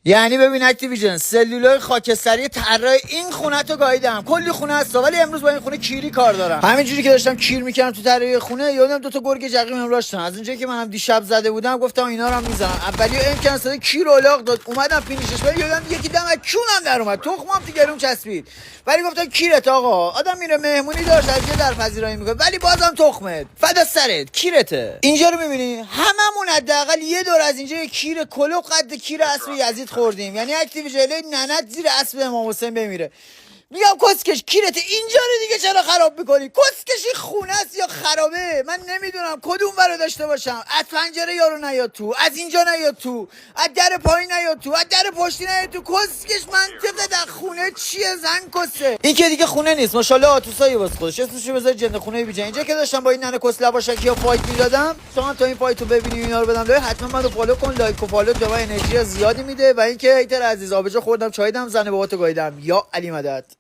یعنی ببین اکتیویژن سلولای خاکستری طراح این خونه تو گاییدم. کلی خونه هست ولی امروز با این خونه کیری کار دارم. همینجوری که داشتم کیر میکردم تو طراحی خونه یادم دو تا گرگ جقیم هم داشتم. از اونجایی که منم دیشب زده بودم گفتم اینا رو هم میزنم. اولی امکان صدا کیر الاغ داد اومدم فینیشش ولی یادم یکی دم از کونم در اومد. تخمم تو گلوم چسبید. ولی گفتم کیرت آقا. آدم میره مهمونی داشت از یه در پذیرایی میکنه ولی بازم تخمت. فدا سرت کیرته. اینجا رو میبینی هممون حداقل یه دور از اینجا کیر کلو قد کیر اسب یزید خوردیم. یعنی اکتیویژن ننت زیر اسب امام حسین بمیره. میگم کسکش کیرت اینجا رو دیگه چرا خراب میکنی؟ کسکشی خونه است یا خرابه؟ من نمیدونم کدوم برو داشته باشم. از پنجره یارو نیاد تو، از اینجا نیاد تو، از در پایین نیاد تو، از در پشتی نیاد تو. کسکش منطقه در خونه چیه زن کسه؟ این که دیگه خونه نیست ماشاءالله آتوسایی واسه خودش. اسمش بذار جنده خونه بیجا. اینجا که داشتم با این ننه کس لباشکی ها فایت میدادم. تو هم تا این فایتو ببینی اینا رو بدم لای حتما منو فالو کن. لایک و فالو به من انرژی زیادی میده. و اینکه هیتر عزیز آبجو خوردم چای دم زنه باباتو گاییدم. یا علی مدد.